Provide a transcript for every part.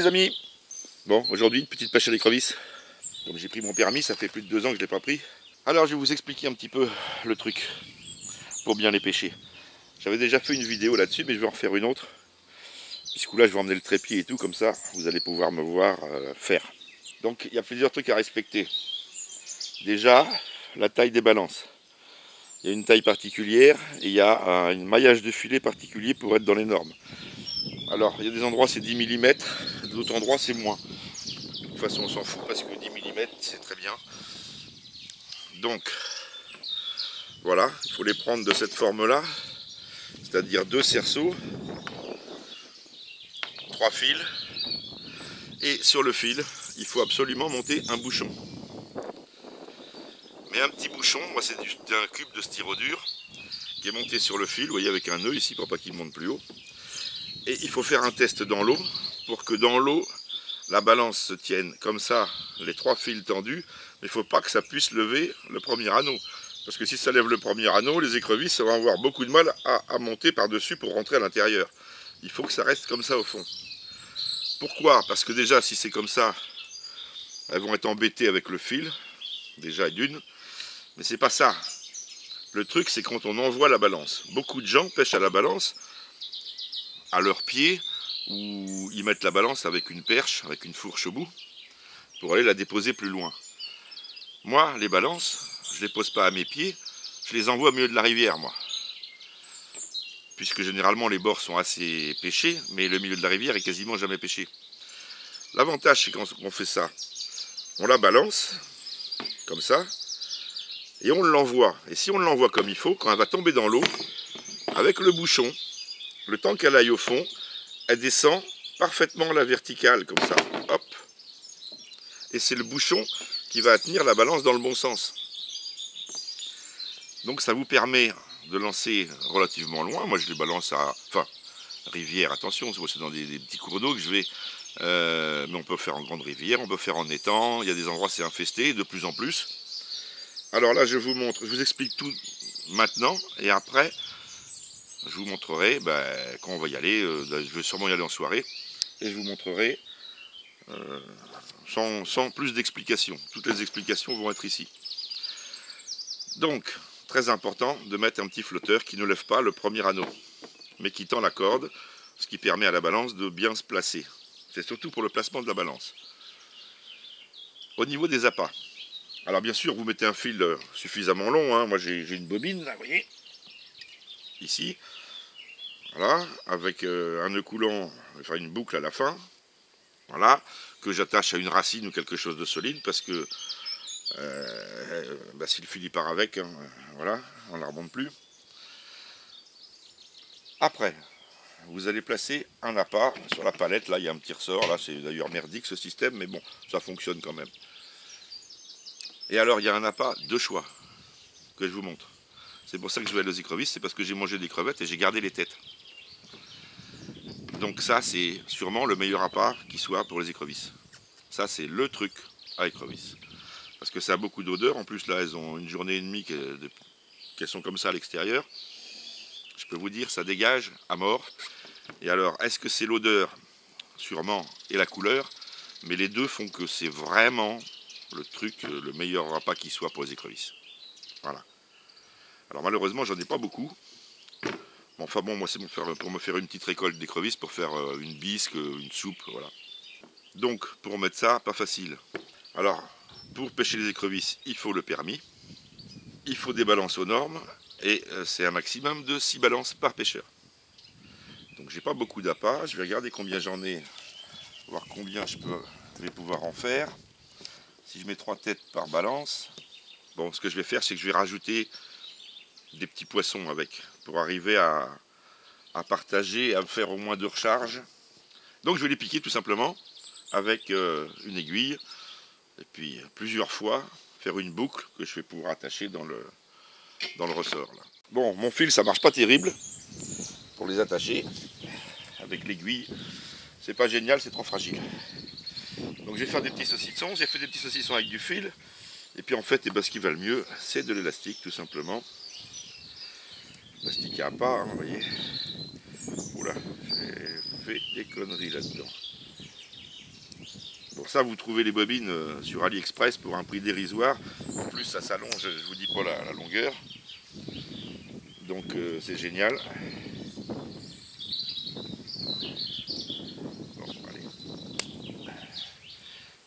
amis. Bon, aujourd'hui, une petite pêche à l'écrevisse. Comme j'ai pris mon permis, ça fait plus de 2 ans que je ne l'ai pas pris. Alors, je vais vous expliquer un petit peu le truc pour bien les pêcher. J'avais déjà fait une vidéo là-dessus, mais je vais en refaire une autre. Puisque là, je vais emmener le trépied et tout, comme ça, vous allez pouvoir me voir faire. Donc, il y a plusieurs trucs à respecter. Déjà, la taille des balances. Il y a une taille particulière et il y a un maillage de filet particulier pour être dans les normes. Alors, il y a des endroits c'est 10 mm, d'autres endroits c'est moins. De toute façon, on s'en fout parce que 10 mm c'est très bien. Donc, voilà, il faut les prendre de cette forme-là, c'est-à-dire 2 cerceaux, 3 fils, et sur le fil, il faut absolument monter un bouchon. Mais un petit bouchon, moi c'est un cube de styrodure qui est monté sur le fil, vous voyez, avec un nœud ici pour pas qu'il monte plus haut. Et il faut faire un test dans l'eau pour que dans l'eau, la balance se tienne comme ça, les 3 fils tendus, mais il ne faut pas que ça puisse lever le premier anneau. Parce que si ça lève le premier anneau, les écrevisses vont avoir beaucoup de mal à monter par-dessus pour rentrer à l'intérieur. Il faut que ça reste comme ça au fond. Pourquoi? Parce que déjà, si c'est comme ça, elles vont être embêtées avec le fil, déjà d'une. Mais c'est pas ça. Le truc, c'est quand on envoie la balance. Beaucoup de gens pêchent à la balance, à leurs pieds, ou ils mettent la balance avec une perche, avec une fourche au bout, pour aller la déposer plus loin. Moi, les balances, je ne les pose pas à mes pieds, je les envoie au milieu de la rivière, moi. Puisque généralement les bords sont assez pêchés, mais le milieu de la rivière est quasiment jamais pêché. L'avantage, c'est quand on fait ça, on la balance, comme ça, et on l'envoie. Et si on l'envoie comme il faut, quand elle va tomber dans l'eau, avec le bouchon, le temps qu'elle aille au fond, elle descend parfaitement à la verticale, comme ça. Hop. Et c'est le bouchon qui va tenir la balance dans le bon sens. Donc ça vous permet de lancer relativement loin. Moi je les balance à... Enfin, rivière, attention, c'est dans des petits cours d'eau que je vais... mais on peut faire en grande rivière, on peut faire en étang. Il y a des endroits c'est infesté, de plus en plus. Alors là je vous montre, je vous explique tout maintenant. Et après, je vous montrerai quand on va y aller. Je vais sûrement y aller en soirée. Et je vous montrerai sans plus d'explications. Toutes les explications vont être ici. Donc, très important de mettre un petit flotteur qui ne lève pas le premier anneau, mais qui tend la corde, ce qui permet à la balance de bien se placer. C'est surtout pour le placement de la balance. Au niveau des appâts, alors bien sûr, vous mettez un fil suffisamment long. Hein. Moi, j'ai une bobine, là, vous voyez, ici. Voilà, avec un nœud coulant, enfin une boucle à la fin. Voilà, que j'attache à une racine ou quelque chose de solide, parce que si le fil y part avec, hein, voilà, on ne la remonte plus. Après, vous allez placer un appât sur la palette. Là, il y a un petit ressort. Là, c'est d'ailleurs merdique ce système, mais bon, ça fonctionne quand même. Et alors, il y a un appât de choix que je vous montre. C'est pour ça que je vais aller aux écrevisses, c'est parce que j'ai mangé des crevettes et j'ai gardé les têtes. Donc ça, c'est sûrement le meilleur appât qui soit pour les écrevisses. Ça, c'est le truc à écrevisses. Parce que ça a beaucoup d'odeur. En plus, là, elles ont une journée et demie qu'elles sont comme ça à l'extérieur. Je peux vous dire, ça dégage à mort. Et alors, est-ce que c'est l'odeur? Sûrement, et la couleur. Mais les deux font que c'est vraiment le truc, le meilleur appât qui soit pour les écrevisses. Voilà. Alors malheureusement, j'en ai pas beaucoup. Bon, enfin bon, moi c'est pour me faire une petite récolte d'écrevisses, pour faire une bisque, une soupe, voilà. Donc, pour mettre ça, pas facile. Alors, pour pêcher les écrevisses, il faut le permis. Il faut des balances aux normes. Et c'est un maximum de 6 balances par pêcheur. Donc j'ai pas beaucoup d'appâts. Je vais regarder combien j'en ai, voir combien je vais pouvoir en faire. Si je mets 3 têtes par balance, bon, ce que je vais faire, c'est que je vais rajouter des petits poissons avec, pour arriver à partager, à faire au moins 2 recharges. Donc je vais les piquer tout simplement avec une aiguille, et puis plusieurs fois faire une boucle que je vais pouvoir attacher dans le ressort là. Bon, mon fil ça marche pas terrible pour les attacher avec l'aiguille, c'est pas génial, c'est trop fragile. Donc je vais faire des petits saucissons. J'ai fait des petits saucissons avec du fil. Et puis en fait, ce qui va le mieux, c'est de l'élastique tout simplement. L'élastique à pas, hein, vous voyez. Oula, j'ai fait des conneries là-dedans. Bon, ça, vous trouvez les bobines sur AliExpress pour un prix dérisoire. En plus, ça s'allonge, je vous dis pas la longueur. Donc, c'est génial. Bon, allez.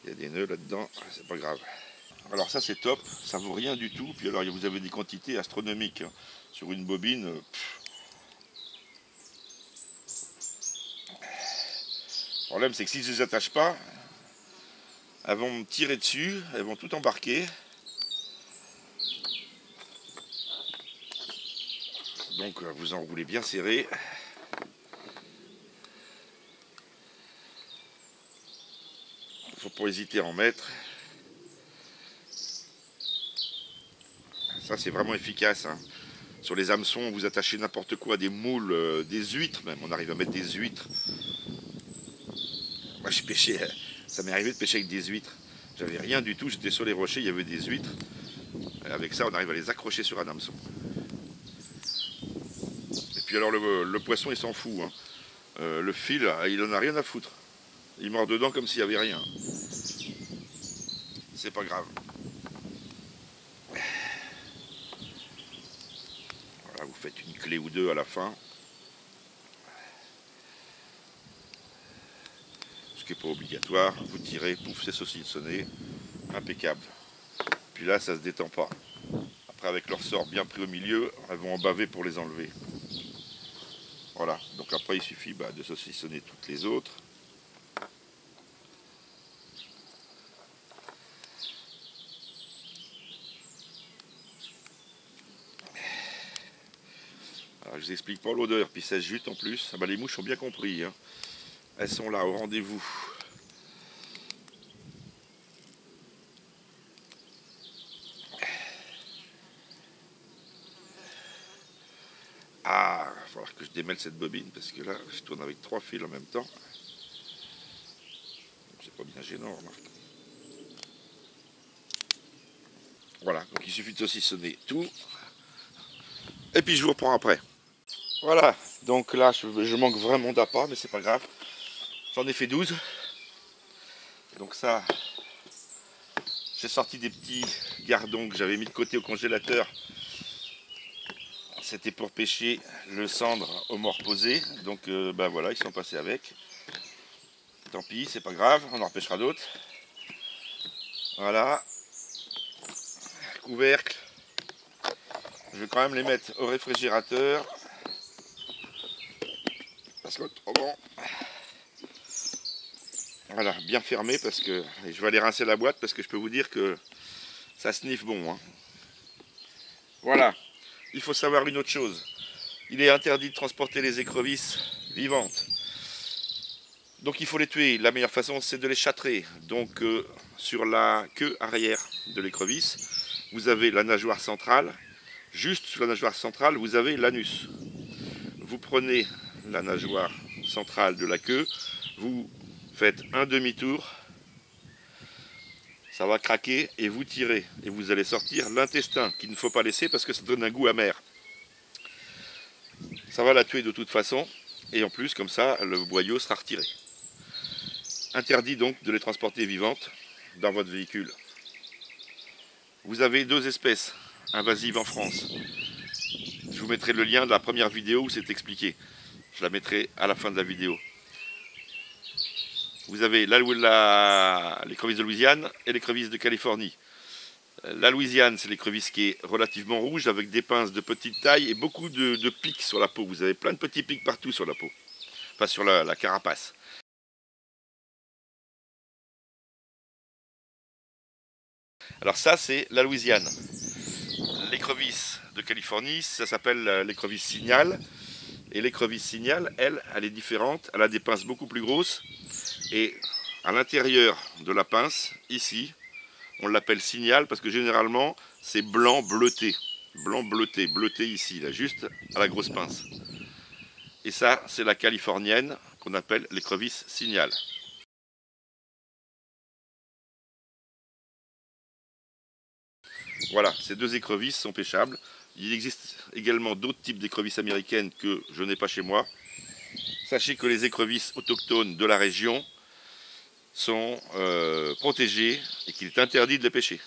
Il y a des nœuds là-dedans, c'est pas grave. Alors ça, c'est top, ça vaut rien du tout. Puis alors, vous avez des quantités astronomiques sur une bobine. Le problème, c'est que si je ne les attache pas, elles vont me tirer dessus, elles vont tout embarquer. Donc vous enroulez bien serré. Il ne faut pas hésiter à en mettre. Ça, c'est vraiment efficace, hein. Sur les hameçons, vous attachez n'importe quoi, des moules, des huîtres même. On arrive à mettre des huîtres. Moi, je pêchais, ça m'est arrivé de pêcher avec des huîtres. J'avais rien du tout, j'étais sur les rochers, il y avait des huîtres. Et avec ça, on arrive à les accrocher sur un hameçon. Et puis alors, le poisson, il s'en fout, hein. Le fil, il en a rien à foutre. Il mord dedans comme s'il n'y avait rien. C'est pas grave. Voilà, vous faites une clé ou deux à la fin. Ce qui n'est pas obligatoire. Vous tirez, pouf, c'est saucissonné. Impeccable. Puis là, ça se détend pas. Après, avec leur sort bien pris au milieu, elles vont en baver pour les enlever. Voilà. Donc après, il suffit de saucissonner toutes les autres. Alors, je vous explique pas l'odeur, puis ça se jute en plus. Les mouches ont bien compris, hein. Elles sont là, au rendez-vous. Ah, il va falloir que je démêle cette bobine, parce que là, je tourne avec 3 fils en même temps. C'est pas bien gênant, remarque. Voilà, donc il suffit de saucissonner tout. Et puis je vous reprends après. Voilà, donc là, je manque vraiment d'appât, mais c'est pas grave. J'en ai fait 12. Donc ça, j'ai sorti des petits gardons que j'avais mis de côté au congélateur. C'était pour pêcher le cendre au mort posé. Donc voilà, ils sont passés avec. Tant pis, c'est pas grave, on en repêchera d'autres. Voilà. Couvercle. Je vais quand même les mettre au réfrigérateur. Parce qu'autrement... Voilà, bien fermé parce que... Et je vais aller rincer la boîte parce que je peux vous dire que ça sniffe bon, hein. Voilà. Il faut savoir une autre chose. Il est interdit de transporter les écrevisses vivantes. Donc il faut les tuer. La meilleure façon, c'est de les châtrer. Donc sur la queue arrière de l'écrevisse, vous avez la nageoire centrale. Juste sous la nageoire centrale, vous avez l'anus. Vous prenez la nageoire centrale de la queue, vous faites un demi-tour, ça va craquer et vous tirez. Et vous allez sortir l'intestin, qu'il ne faut pas laisser parce que ça donne un goût amer. Ça va la tuer de toute façon, et en plus, comme ça, le boyau sera retiré. Interdit donc de les transporter vivantes dans votre véhicule. Vous avez 2 espèces invasives en France. Je vous mettrai le lien de la première vidéo où c'est expliqué. Je la mettrai à la fin de la vidéo. Vous avez l'écrevisse de Louisiane et l'écrevisse de Californie. La Louisiane, c'est l'écrevisse qui est relativement rouge avec des pinces de petite taille et beaucoup de pics sur la peau. Vous avez plein de petits pics partout sur la peau. Enfin, sur la carapace. Alors ça, c'est la Louisiane. L'écrevisse de Californie, ça s'appelle l'écrevisse Signal. Et l'écrevisse Signal, elle est différente. Elle a des pinces beaucoup plus grosses. Et à l'intérieur de la pince, ici, on l'appelle Signal parce que généralement, c'est blanc bleuté. Blanc bleuté, bleuté ici, là, juste à la grosse pince. Et ça, c'est la californienne qu'on appelle l'écrevisse Signal. Voilà, ces 2 écrevisses sont pêchables. Il existe également d'autres types d'écrevisses américaines que je n'ai pas chez moi. Sachez que les écrevisses autochtones de la région, sont protégés et qu'il est interdit de les pêcher.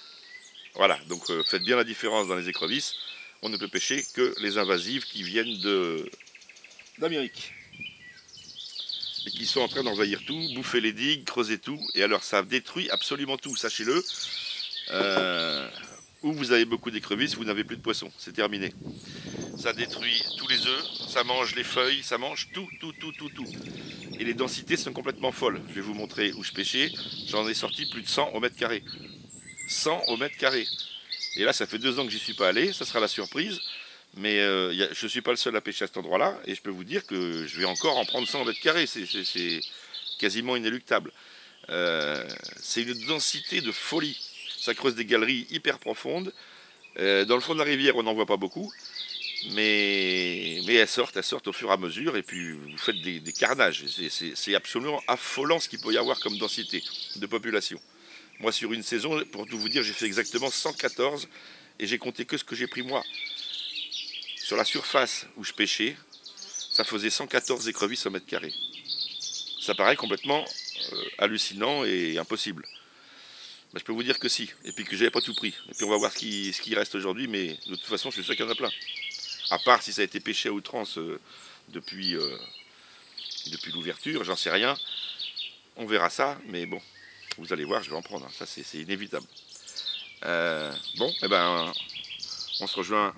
Voilà, donc faites bien la différence dans les écrevisses. On ne peut pêcher que les invasives qui viennent d'Amérique. Et qui sont en train d'envahir tout, bouffer les digues, creuser tout. Et alors ça détruit absolument tout, sachez-le. Où vous avez beaucoup d'écrevisses, vous n'avez plus de poissons, c'est terminé. Ça détruit tous les œufs, ça mange les feuilles, ça mange tout. Et les densités sont complètement folles. Je vais vous montrer où je pêchais, j'en ai sorti plus de 100 au mètre carré. 100 au mètre carré. Et là, ça fait 2 ans que j'y suis pas allé, ça sera la surprise. Mais je ne suis pas le seul à pêcher à cet endroit-là, et je peux vous dire que je vais encore en prendre 100 au mètre carré, c'est quasiment inéluctable. C'est une densité de folie. Ça creuse des galeries hyper profondes. Dans le fond de la rivière, on n'en voit pas beaucoup. Mais elles sortent au fur et à mesure. Et puis vous faites des carnages. C'est absolument affolant ce qu'il peut y avoir comme densité de population. Moi, sur une saison, pour tout vous dire, j'ai fait exactement 114. Et j'ai compté que ce que j'ai pris moi. Sur la surface où je pêchais, ça faisait 114 écrevisses au mètre carré. Ça paraît complètement hallucinant et impossible. Ben, je peux vous dire que si, et puis que j'avais pas tout pris. Et puis on va voir ce qui reste aujourd'hui, mais de toute façon je suis sûr qu'il y en a plein. À part si ça a été pêché à outrance depuis l'ouverture, j'en sais rien. On verra ça, mais bon, vous allez voir, je vais en prendre, ça c'est inévitable. Bon, eh ben, on se rejoint.